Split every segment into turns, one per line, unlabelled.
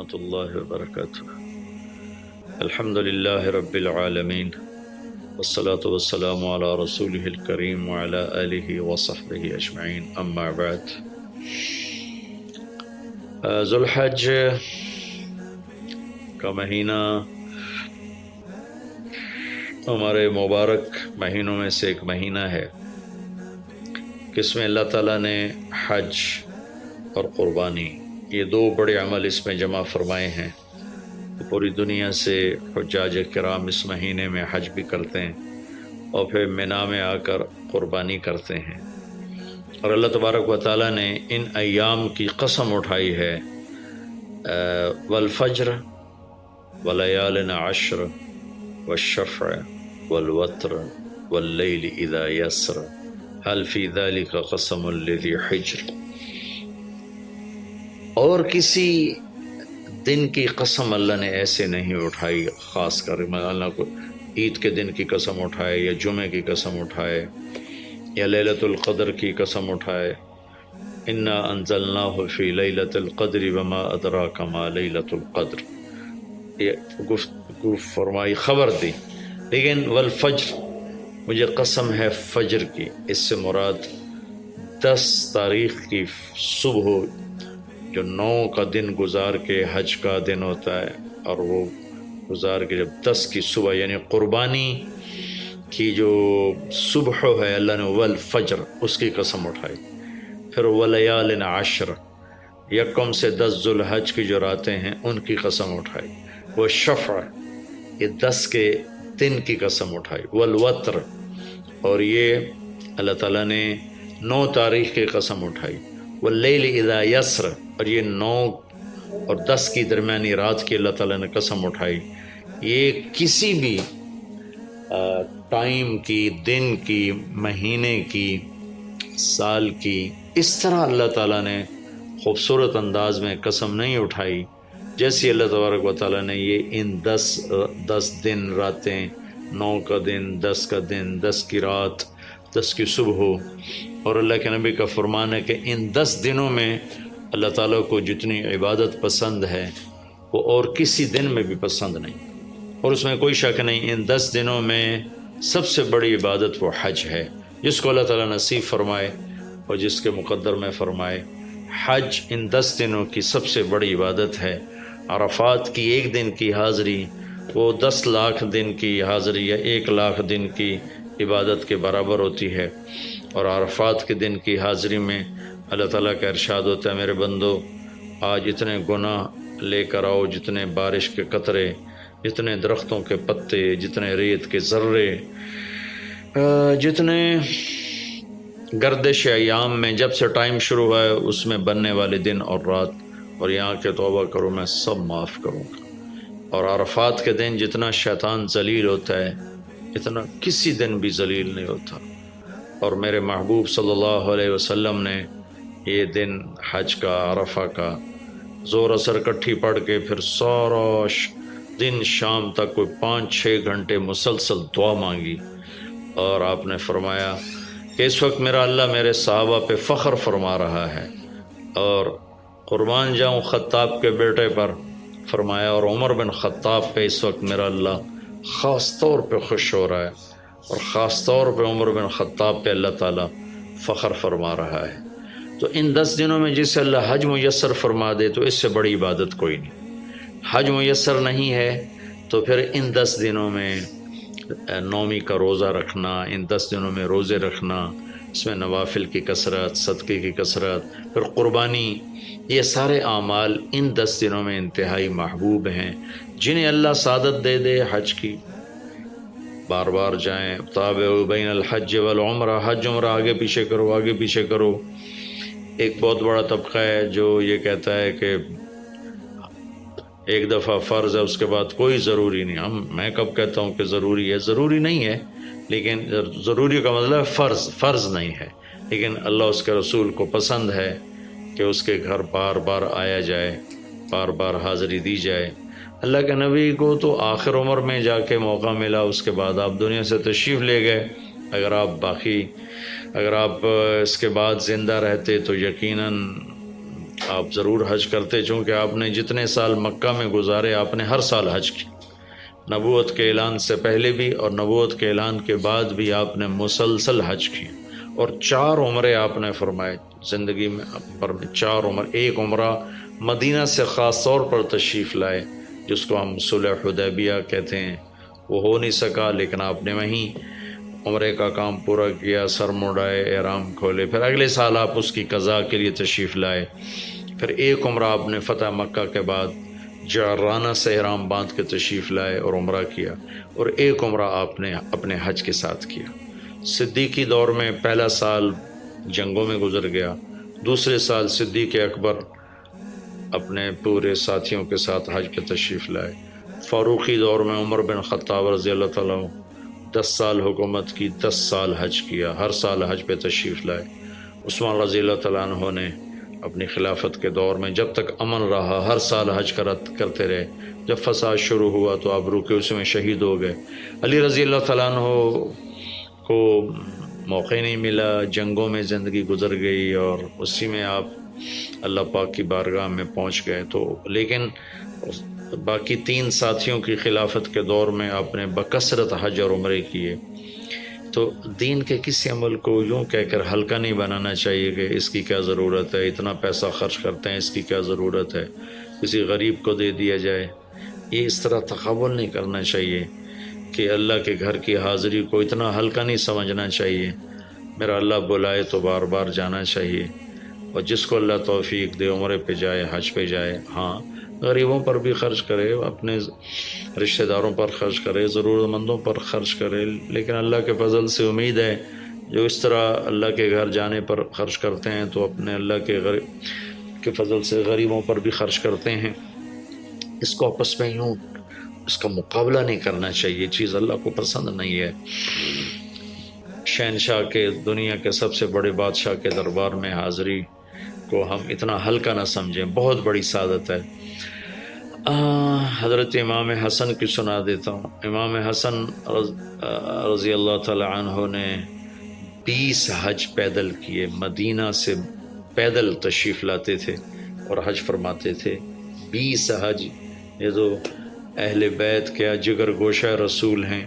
ورحمۃ اللہ وبرکاتہ۔ الحمد للہ رب العالمین والصلاة والسلام علی رسولہ الکریم وعلی آلہ وصحبہ اجمعین، اما بعد۔ ذوالحج کا مہینہ ہمارے مبارک مہینوں میں سے ایک مہینہ ہے کہ اس میں اللہ تعالیٰ نے حج اور قربانی، یہ دو بڑے عمل اس میں جمع فرمائے ہیں۔ پوری دنیا سے حجاج کرام اس مہینے میں حج بھی کرتے ہیں اور پھر مینا میں آ کر قربانی کرتے ہیں، اور اللہ تبارک و تعالیٰ نے ان ایام کی قسم اٹھائی ہے، والفجر ولیال عشر والشفع والوتر واللیل اذا یسر هل فی ذلک قسم لذی حجر۔ اور کسی دن کی قسم اللہ نے ایسے نہیں اٹھائی، خاص کر اللہ کو عید کے دن کی قسم اٹھائے، یا جمعے کی قسم اٹھائے، یا لیلۃ القدر کی قسم اٹھائے، انا انزلناہ فی لیلۃ القدر وما ادراک ما لیلۃ القدر، یہ گفتگو فرمائی، خبر دی۔ لیکن والفجر، مجھے قسم ہے فجر کی، اس سے مراد 10 تاریخ کی صبح، جو 9 کا دن گزار کے حج کا دن ہوتا ہے، اور وہ گزار کے جب 10 کی صبح یعنی قربانی کی جو صبح ہے، اللہ نے والفجر اس کی قسم اٹھائی۔ پھر ولیال عشر، یکم سے 10 ذوالحج کی جو راتیں ہیں ان کی قسم اٹھائی۔ وہ شفع، یہ 10 کے دن کی قسم اٹھائی۔ والوتر، اور یہ اللہ تعالیٰ نے 9 تاریخ کی قسم اٹھائی۔ واللیل اذا یسر، اور یہ 9 اور 10 کی درمیانی رات کی اللہ تعالیٰ نے قسم اٹھائی۔ یہ کسی بھی ٹائم کی، دن کی، مہینے کی، سال کی، اس طرح اللہ تعالیٰ نے خوبصورت انداز میں قسم نہیں اٹھائی جیسی اللہ تبارک و تعالیٰ نے یہ ان 10 دن راتیں، 9 کا دن، 10 کا دن، 10 کی رات، 10 کی صبح، اور اللہ کے نبی کا فرمان ہے کہ ان 10 دنوں میں اللہ تعالیٰ کو جتنی عبادت پسند ہے وہ اور کسی دن میں بھی پسند نہیں، اور اس میں کوئی شک نہیں، ان 10 دنوں میں سب سے بڑی عبادت وہ حج ہے، جس کو اللہ تعالیٰ نصیب فرمائے اور جس کے مقدر میں فرمائے۔ حج ان 10 دنوں کی سب سے بڑی عبادت ہے۔ عرفات کی ایک دن کی حاضری وہ 10 لاکھ دن کی حاضری یا 1 لاکھ دن کی عبادت کے برابر ہوتی ہے، اور عرفات کے دن کی حاضری میں اللہ تعالیٰ کا ارشاد ہوتا ہے، میرے بندو آج اتنے گناہ لے کر آؤ، جتنے بارش کے قطرے، جتنے درختوں کے پتے، جتنے ریت کے ذرے، جتنے گردش ایام میں جب سے ٹائم شروع ہوا ہے اس میں بننے والے دن اور رات، اور یہاں کے توبہ کرو، میں سب معاف کروں گا۔ اور عرفات کے دن جتنا شیطان ذلیل ہوتا ہے اتنا کسی دن بھی ذلیل نہیں ہوتا، اور میرے محبوب صلی اللہ علیہ وسلم نے یہ دن حج کا، عرفہ کا، زور اثر کٹھی پڑھ کے پھر سارا دن شام تک کوئی 5-6 گھنٹے مسلسل دعا مانگی، اور آپ نے فرمایا کہ اس وقت میرا اللہ میرے صحابہ پہ فخر فرما رہا ہے، اور قربان جاؤں خطاب کے بیٹے پر، فرمایا، اور عمر بن خطاب پہ اس وقت میرا اللہ خاص طور پہ خوش ہو رہا ہے، اور خاص طور پہ عمر بن خطاب پہ اللہ تعالیٰ فخر فرما رہا ہے۔ تو ان 10 دنوں میں جسے اللہ حج میسر فرما دے تو اس سے بڑی عبادت کوئی نہیں۔ حج میسر نہیں ہے تو پھر ان 10 دنوں میں نومی کا روزہ رکھنا، ان 10 دنوں میں روزے رکھنا، اس میں نوافل کی کثرت، صدقے کی کثرت، پھر قربانی، یہ سارے اعمال ان 10 دنوں میں انتہائی محبوب ہیں۔ جنہیں اللہ سعادت دے دے حج کی، بار بار جائیں، تابعوا بین الحج والعمرہ، حج عمرہ آگے پیچھے کرو، آگے پیچھے کرو۔ ایک بہت بڑا طبقہ ہے جو یہ کہتا ہے کہ ایک دفعہ فرض ہے اس کے بعد کوئی ضروری نہیں۔ میں کب کہتا ہوں کہ ضروری ہے؟ ضروری نہیں ہے، لیکن ضروری کا مطلب فرض نہیں ہے، لیکن اللہ اس کے رسول کو پسند ہے کہ اس کے گھر بار بار آیا جائے، بار بار حاضری دی جائے۔ اللہ کے نبی کو تو آخر عمر میں جا کے موقع ملا، اس کے بعد آپ دنیا سے تشریف لے گئے۔ اگر آپ اس کے بعد زندہ رہتے تو یقیناً آپ ضرور حج کرتے، چونکہ آپ نے جتنے سال مکہ میں گزارے آپ نے ہر سال حج کی، نبوت کے اعلان سے پہلے بھی اور نبوت کے اعلان کے بعد بھی آپ نے مسلسل حج کی، اور 4 عمرے آپ نے فرمائے زندگی میں پر 4 عمر، ایک عمرہ مدینہ سے خاص طور پر تشریف لائے جس کو ہم صلح حدیبیہ کہتے ہیں، وہ ہو نہیں سکا لیکن آپ نے وہیں عمرے کا کام پورا کیا، سر مڈائے، احرام کھولے، پھر اگلے سال آپ اس کی قضاء کے لیے تشریف لائے، پھر ایک عمرہ آپ نے فتح مکہ کے بعد جعرانہ سے احرام باندھ کے تشریف لائے اور عمرہ کیا، اور ایک عمرہ آپ نے اپنے حج کے ساتھ کیا۔ صدیقی دور میں پہلا سال جنگوں میں گزر گیا، دوسرے سال صدیق اکبر اپنے پورے ساتھیوں کے ساتھ حج پہ تشریف لائے، فاروقی دور میں عمر بن خطاب رضی اللہ تعالیٰ 10 سال حکومت کی، 10 سال حج کیا، ہر سال حج پہ تشریف لائے۔ عثمان رضی اللہ تعالیٰ عنہ نے اپنی خلافت کے دور میں جب تک امن رہا ہر سال حج کرتے رہے، جب فساد شروع ہوا تو آپ رکے، اس میں شہید ہو گئے۔ علی رضی اللہ تعالیٰ عنہ کو موقع نہیں ملا، جنگوں میں زندگی گزر گئی اور اسی میں آپ اللہ پاک کی بارگاہ میں پہنچ گئے، تو لیکن باقی 3 ساتھیوں کی خلافت کے دور میں آپ نے بکثرت حج اور عمرے کیے۔ تو دین کے کسی عمل کو یوں کہہ کر ہلکا نہیں بنانا چاہیے کہ اس کی کیا ضرورت ہے، اتنا پیسہ خرچ کرتے ہیں، اس کی کیا ضرورت ہے، کسی غریب کو دے دیا جائے، یہ اس طرح تقابل نہیں کرنا چاہیے کہ اللہ کے گھر کی حاضری کو اتنا ہلکا نہیں سمجھنا چاہیے۔ میرا اللہ بلائے تو بار بار جانا چاہیے، اور جس کو اللہ توفیق دے عمرے پہ جائے، حج پہ جائے، ہاں غریبوں پر بھی خرچ کرے، اپنے رشتہ داروں پر خرچ کرے، ضرورت مندوں پر خرچ کرے، لیکن اللہ کے فضل سے امید ہے جو اس طرح اللہ کے گھر جانے پر خرچ کرتے ہیں تو اپنے اللہ کے فضل سے غریبوں پر بھی خرچ کرتے ہیں۔ اس کو آپس میں یوں اس کا مقابلہ نہیں کرنا چاہیے، چیز اللہ کو پسند نہیں ہے۔ شہنشاہ کے، دنیا کے سب سے بڑے بادشاہ کے دربار میں حاضری کو ہم اتنا ہلکا نہ سمجھیں، بہت بڑی سعادت ہے۔ حضرت امام حسن کی سنا دیتا ہوں۔ امام حسن رضی اللہ تعالی عنہ نے 20 حج پیدل کیے، مدینہ سے پیدل تشریف لاتے تھے اور حج فرماتے تھے۔ 20 حج، یہ تو اہل بیت کیا جگر گوشہ رسول ہیں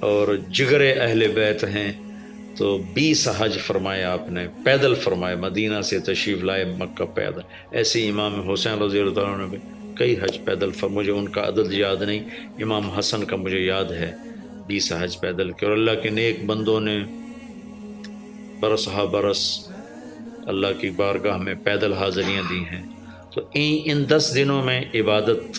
اور جگر اہل بیت ہیں، تو 20 حج فرمایا آپ نے، پیدل فرمائے، مدینہ سے تشریف لائے مکہ پیدل۔ ایسے امام حسین رضی اللہ تعالیٰ عنہ نے کئی حج پیدل مجھے ان کا عدد یاد نہیں، امام حسن کا مجھے یاد ہے 20 حج پیدل کے، اور اللہ کے نیک بندوں نے برس ہا برس اللہ کی بارگاہ میں پیدل حاضریاں دی ہیں۔ تو ان 10 دنوں میں عبادت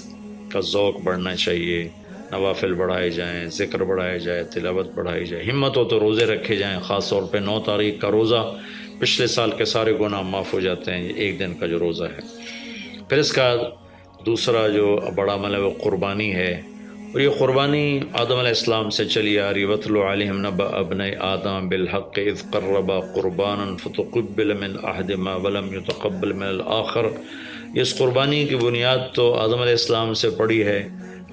کا ذوق بڑھنا چاہیے، نوافل بڑھائے جائیں، ذکر بڑھائے جائے، تلاوت بڑھائی جائے، ہمت ہو تو روزے رکھے جائیں، خاص طور پہ 9 تاریخ کا روزہ پچھلے سال کے سارے گناہ معاف ہو جاتے ہیں، یہ ایک دن کا جو روزہ ہے۔ پھر اس کا دوسرا جو بڑا عمل ہے وہ قربانی ہے، اور یہ قربانی آدم علیہ السلام سے چلی آ رہی۔ وَاتْلُ عَلَيْهِمْ نَبَأَ ابْنَيْ آدَمَ بِالْحَقِّ إِذْ قَرَّبَا قُرْبَانًا فَتُقُبِّلَ مِنْ أَحَدِهِمَا وَلَمْ يُتَقَبَّلْ مِنَ الْآخَرِ۔ اس قربانی کی بنیاد تو آدم علیہ السلام سے پڑی ہے،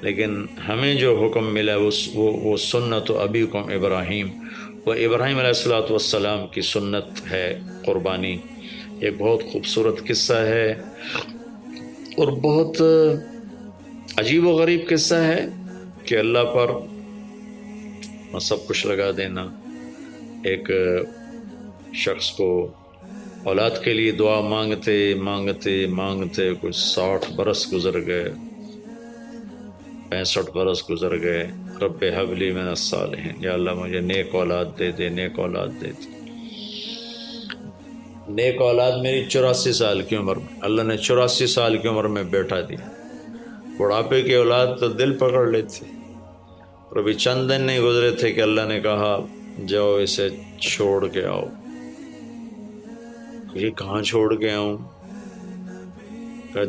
لیکن ہمیں جو حکم ملا وہ سنت ابیکم ابراہیم، وہ ابراہیم علیہ السلام کی سنت ہے قربانی۔ ایک بہت خوبصورت قصہ ہے اور بہت عجیب و غریب قصہ ہے کہ اللہ پر سب کچھ لگا دینا۔ ایک شخص کو اولاد کے لیے دعا مانگتے مانگتے مانگتے کچھ 60 برس گزر گئے، 65 برس گزر گئے۔ رب ہب لی من الصالحین، یا اللہ مجھے نیک اولاد دے دے، نیک اولاد دے دے۔ نیک اولاد میری 84 سال کی عمر میں، اللہ نے 84 سال کی عمر میں بیٹا دیا۔ بڑھاپے کی اولاد تو دل پکڑ لیتی، اور ابھی چند دن نہیں گزرے تھے کہ اللہ نے کہا جاؤ اسے چھوڑ کے آؤ۔ یہ کہاں چھوڑ کے آؤں؟ کہ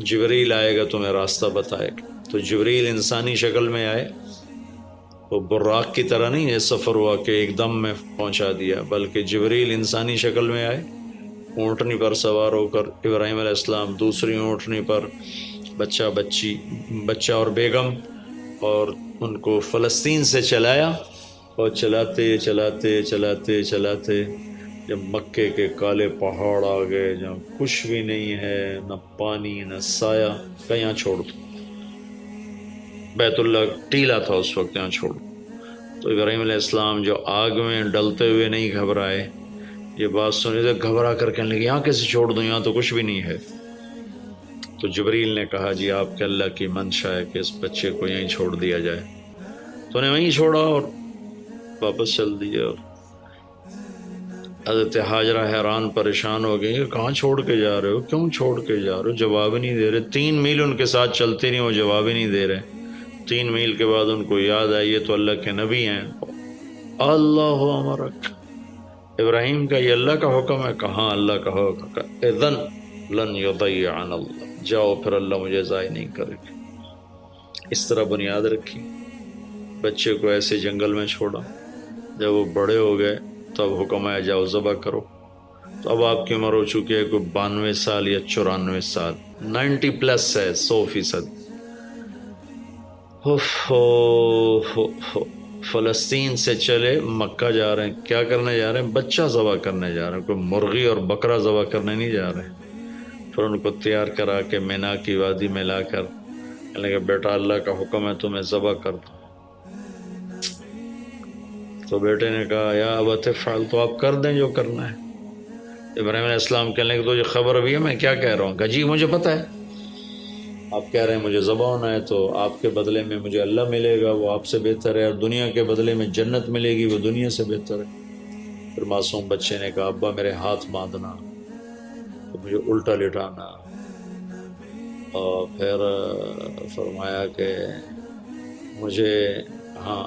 جبریل آئے گا تمہیں راستہ بتائے گا۔ تو جبریل انسانی شکل میں آئے، وہ براق کی طرح نہیں ہے سفر ہوا کہ ایک دم میں پہنچا دیا، بلکہ جبریل انسانی شکل میں آئے، اونٹنی پر سوار ہو کر ابراہیم علیہ السلام، دوسری اونٹنی پر بچہ اور بیگم، اور ان کو فلسطین سے چلایا، اور چلاتے چلاتے چلاتے چلاتے جب مکے کے کالے پہاڑ آ گئے جہاں کچھ بھی نہیں ہے، نہ پانی نہ سایہ، کہ یہاں چھوڑ دو، بیت اللہ ٹیلا تھا اس وقت، یہاں چھوڑ دو۔ تو ابراہیم علیہ السلام جو آگ میں ڈلتے ہوئے نہیں گھبرائے، یہ بات سنی تو گھبرا کر کہنے لگے یہاں کیسے چھوڑ دوں، یہاں تو کچھ بھی نہیں ہے۔ تو جبریل نے کہا جی آپ کے اللہ کی منشا ہے کہ اس بچے کو یہیں چھوڑ دیا جائے، تو نے وہیں چھوڑا اور واپس چل دیا۔ اور حضرت حاجرہ حیران پریشان ہو گئی کہ کہاں چھوڑ کے جا رہے ہو، کیوں چھوڑ کے جا رہے ہو، جواب نہیں دے رہے۔ 3 میل ان کے ساتھ چلتے نہیں، وہ جواب ہی نہیں دے رہے۔ 3 میل کے بعد ان کو یاد آئی یہ تو اللہ کے نبی ہیں۔ اللہ امرک، ابراہیم کا یہ اللہ کا حکم ہے؟ کہاں اللہ کا حکم ہے؟ اذن لن یضیعنا اللہ، جاؤ پھر اللہ مجھے ضائع نہیں کرے گا۔ اس طرح بنیاد رکھی، بچے کو ایسے جنگل میں چھوڑا۔ جب وہ بڑے ہو گئے تب حکم آیا جاؤ ذبح کرو۔ تو اب آپ کی عمر ہو چکی ہے کوئی 92 سال یا 94 سال، 90 پلس ہے، 100%۔ فلسطین سے چلے مکہ جا رہے ہیں، کیا کرنے جا رہے ہیں؟ بچہ ذبح کرنے جا رہے ہیں، کوئی مرغی اور بکرا ذبح کرنے نہیں جا رہے ہیں۔ پھر ان کو تیار کرا کے مینا کی وادی میں لا کر کہنے لگے بیٹا اللہ کا حکم ہے تمہیں ذبح کر دو۔ تو بیٹے نے کہا یا ابت افعل، تو آپ کر دیں جو کرنا ہے۔ ابراہیم علیہ السلام کہنے لگے تو یہ خبر ابھی ہے میں کیا کہہ رہا ہوں؟ کہا جی مجھے پتہ ہے، آپ کہہ رہے ہیں مجھے ذبح ہونا ہے تو آپ کے بدلے میں مجھے اللہ ملے گا، وہ آپ سے بہتر ہے، اور دنیا کے بدلے میں جنت ملے گی، وہ دنیا سے بہتر ہے۔ پھر معصوم بچے نے کہا ابا میرے ہاتھ باندھنا، تو مجھے الٹا لٹانا، اور پھر فرمایا کہ مجھے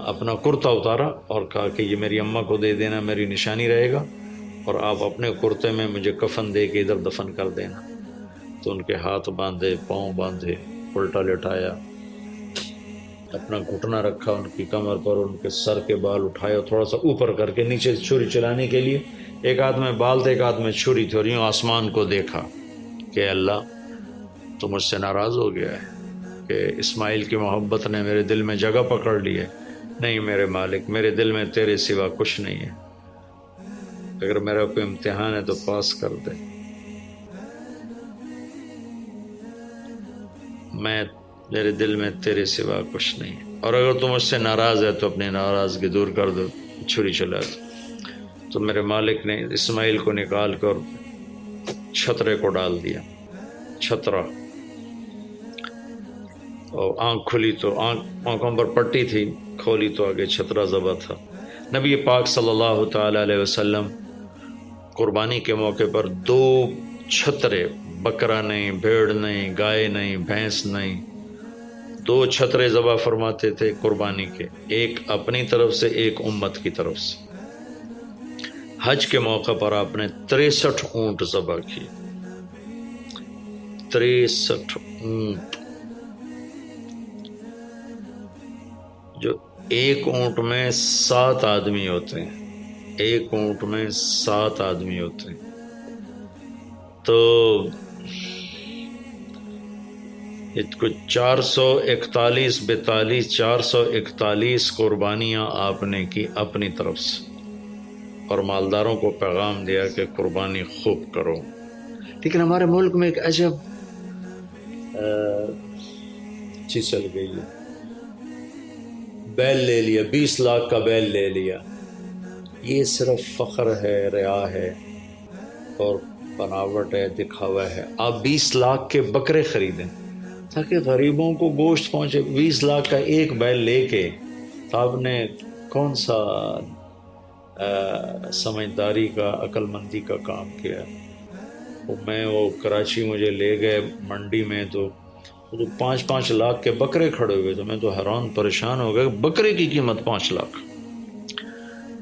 اپنا کرتا اتارا اور کہا کہ یہ میری اماں کو دے دینا، میری نشانی رہے گا، اور آپ اپنے کرتے میں مجھے کفن دے کے ادھر دفن کر دینا۔ تو ان کے ہاتھ باندھے، پاؤں باندھے، الٹا لٹایا، اپنا گھٹنا رکھا ان کی کمر پر، ان کے سر کے بال اٹھائے اور تھوڑا سا اوپر کر کے نیچے چھری چلانے کے لیے، ایک ہاتھ میں بال تھے ایک ہاتھ میں چھری تھی، اور یوں آسمان کو دیکھا کہ اللہ تو مجھ سے ناراض ہو گیا ہے کہ اسماعیل کی محبت نے میرے دل میں جگہ پکڑ لی ہے۔ نہیں میرے مالک، میرے دل میں تیرے سوا کچھ نہیں ہے، اگر میرا کوئی امتحان ہے تو پاس کر دے، میرے دل میں تیرے سوا کچھ نہیں ہے، اور اگر تم مجھ سے ناراض ہے تو اپنی ناراضگی دور کر دو، چھری چلا دو۔ تو میرے مالک نے اسماعیل کو نکال کر چھترے کو ڈال دیا، چھترا، اور آنکھ کھلی تو آنکھوں پر پٹی تھی، کھولی تو آگے چھترا ذبح تھا۔ نبی پاک صلی اللہ تعالی علیہ وسلم قربانی کے موقع پر 2 چھترے، بکرا نہیں، بھیڑ نہیں، گائے نہیں، بھینس نہیں، 2 چھترے ذبح فرماتے تھے قربانی کے، ایک اپنی طرف سے ایک امت کی طرف سے۔ حج کے موقع پر آپ نے 63 اونٹ ذبح کیے، 63 اونٹ، جو ایک اونٹ میں 7 آدمی ہوتے ہیں، ایک اونٹ میں 7 آدمی ہوتے ہیں۔ تو کچھ 441 42 441 قربانیاں آپ نے کی اپنی طرف سے، اور مالداروں کو پیغام دیا کہ قربانی خوب کرو۔ لیکن ہمارے ملک میں ایک عجب چیز چل گئی ہے، بیل لے لیا، 20 لاکھ کا بیل لے لیا، یہ صرف فخر ہے، ریا ہے اور بناوٹ ہے، دکھاوا ہے۔ آپ 20 لاکھ کے بکرے خریدیں تاکہ غریبوں کو گوشت پہنچے۔ 20 لاکھ کا ایک بیل لے کے تو آپ نے کون سا سمجھداری کا، عقل مندی کا کام کیا؟ وہ کراچی مجھے لے گئے منڈی میں، تو 5-5 لاکھ کے بکرے کھڑے ہوئے، تو میں تو حیران پریشان ہو گیا، بکرے کی قیمت 5 لاکھ۔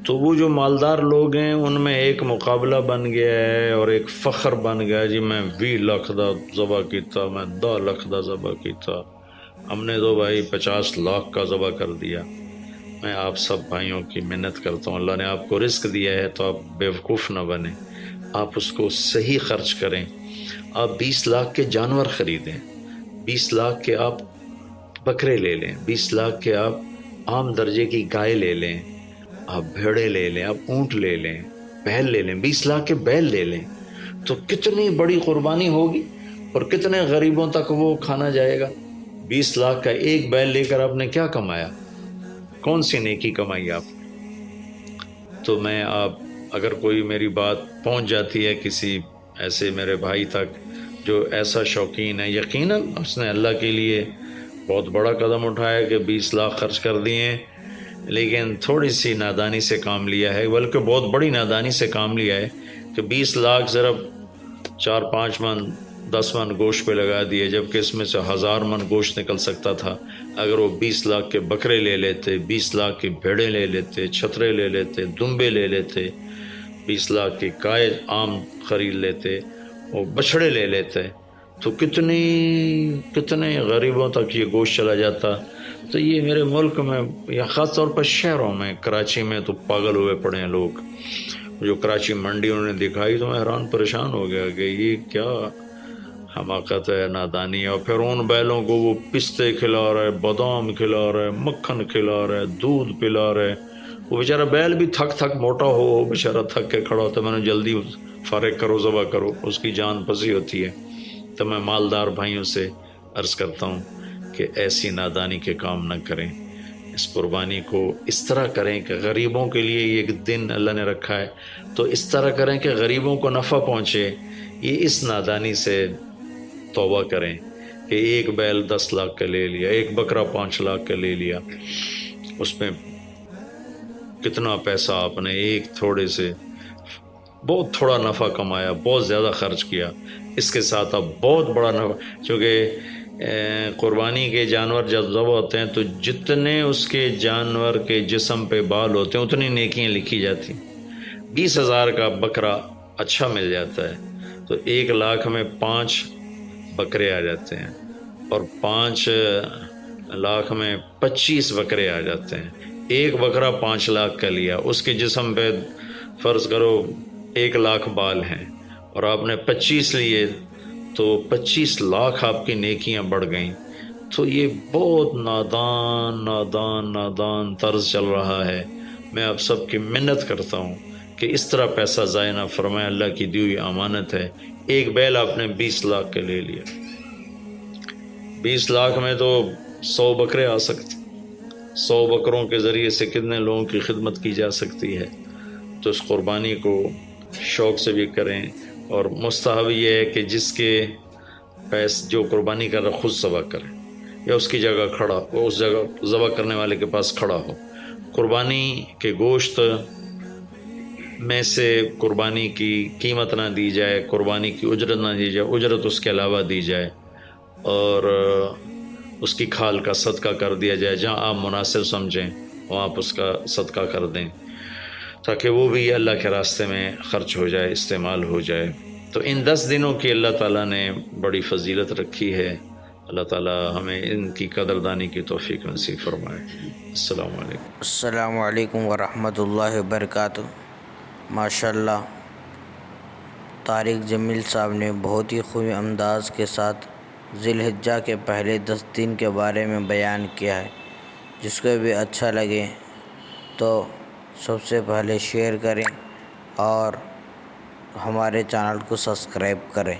تو وہ جو مالدار لوگ ہیں ان میں ایک مقابلہ بن گیا ہے اور ایک فخر بن گیا، جی میں 20 لاکھ دا ذبح کیتا، میں 10 لاکھ دا ذبح کیتا، ہم نے تو بھائی 50 لاکھ کا ذبح کر دیا۔ میں آپ سب بھائیوں کی منت کرتا ہوں، اللہ نے آپ کو رزق دیا ہے تو آپ بیوقوف نہ بنیں، آپ اس کو صحیح خرچ کریں۔ آپ 20 لاکھ کے جانور خریدیں، 20 لاکھ کے آپ بکرے لے لیں، 20 لاکھ کے آپ عام درجے کی گائے لے لیں، آپ بھیڑے لے لیں، آپ اونٹ لے لیں، بیل لے لیں، 20 لاکھ کے بیل لے لیں تو کتنی بڑی قربانی ہوگی اور کتنے غریبوں تک وہ کھانا جائے گا۔ 20 لاکھ کا ایک بیل لے کر آپ نے کیا کمایا؟ کون سی نیکی کمائی آپ نے؟ تو میں اگر کوئی میری بات پہنچ جاتی ہے کسی ایسے میرے بھائی تک جو ایسا شوقین ہے، یقیناً اس نے اللہ کے لیے بہت بڑا قدم اٹھایا کہ 20 لاکھ خرچ کر دیے، لیکن تھوڑی سی نادانی سے کام لیا ہے، بلکہ بہت بڑی نادانی سے کام لیا ہے کہ 20 لاکھ صرف 4-5 من 10 من گوشت پہ لگا دیے، جبکہ اس میں سے 1000 من گوشت نکل سکتا تھا اگر وہ 20 لاکھ کے بکرے لے لیتے، 20 لاکھ کی بھیڑیں لے لیتے، چھترے لے لیتے، دمبے لے لیتے، 20 لاکھ کی گائے عام خرید لیتے، وہ بچھڑے لے لیتے، تو کتنے غریبوں تک یہ گوشت چلا جاتا۔ تو یہ میرے ملک میں یا خاص طور پر شہروں میں، کراچی میں تو پاگل ہوئے پڑے ہیں لوگ۔ جو کراچی منڈی انہوں نے دکھائی تو میں حیران پریشان ہو گیا کہ یہ کیا حماقت ہے، نادانی ہے۔ اور پھر ان بیلوں کو وہ پستے کھلا رہے، بادام کھلا رہے، مکھن کھلا رہے، دودھ پلا رہے۔ وہ بیچارہ بیل بھی تھک موٹا ہو بیچارہ تھک کے کھڑا ہوتا ہے، میں نے جلدی فارغ کرو، ذبح کرو، اس کی جان پسی ہوتی ہے۔ تو میں مالدار بھائیوں سے عرض کرتا ہوں کہ ایسی نادانی کے کام نہ کریں، اس قربانی کو اس طرح کریں کہ غریبوں کے لیے یہ ایک دن اللہ نے رکھا ہے تو اس طرح کریں کہ غریبوں کو نفع پہنچے۔ یہ اس نادانی سے توبہ کریں کہ ایک بیل 10 لاکھ کا لے لیا، ایک بکرا 5 لاکھ کا لے لیا، اس میں کتنا پیسہ آپ نے ایک تھوڑے سے بہت تھوڑا نفع کمایا، بہت زیادہ خرچ کیا۔ اس کے ساتھ اب بہت بڑا نفع، چونکہ قربانی کے جانور جب ذبح ہوتے ہیں تو جتنے اس کے جانور کے جسم پہ بال ہوتے ہیں اتنی نیکیاں لکھی جاتی۔ 20,000 کا بکرا اچھا مل جاتا ہے تو 1 لاکھ میں 5 بکرے آ جاتے ہیں، اور 5 لاکھ میں 25 بکرے آ جاتے ہیں۔ ایک بکرا 5 لاکھ کا لیا، اس کے جسم پہ فرض کرو 1 لاکھ بال ہیں اور آپ نے 25 لیے تو 25 لاکھ آپ کی نیکیاں بڑھ گئیں۔ تو یہ بہت نادان طرز چل رہا ہے۔ میں آپ سب کی منت کرتا ہوں کہ اس طرح پیسہ ضائع نہ فرمائیں، اللہ کی دی ہوئی امانت ہے۔ ایک بیل آپ نے 20 لاکھ کے لے لیا، 20 لاکھ میں تو 100 بکرے آ سکتے، 100 بکروں کے ذریعے سے کتنے لوگوں کی خدمت کی جا سکتی ہے۔ تو اس قربانی کو شوق سے بھی کریں، اور مستحب یہ ہے کہ جس کے جو قربانی کر رہا خود ذبح کرے یا اس کی جگہ کھڑا، وہ اس جگہ ذبح کرنے والے کے پاس کھڑا ہو۔ قربانی کے گوشت میں سے قربانی کی قیمت نہ دی جائے، قربانی کی اجرت نہ دی جائے، اجرت اس کے علاوہ دی جائے، اور اس کی کھال کا صدقہ کر دیا جائے۔ جہاں آپ مناسب سمجھیں وہاں آپ اس کا صدقہ کر دیں تاکہ وہ بھی اللہ کے راستے میں خرچ ہو جائے، استعمال ہو جائے۔ تو ان 10 دنوں کی اللہ تعالیٰ نے بڑی فضیلت رکھی ہے۔ اللہ تعالیٰ ہمیں ان کی قدردانی کی توفیق نصیب فرمائے۔ السلام علیکم۔
السلام علیکم ورحمۃ اللہ وبرکاتہ۔ ماشاءاللہ طارق جمیل صاحب نے بہت ہی خوبی انداز کے ساتھ ذی الحجہ کے پہلے 10 دن کے بارے میں بیان کیا ہے۔ جس کو بھی اچھا لگے تو سب سے پہلے شیئر کریں اور ہمارے چینل کو سبسکرائب کریں۔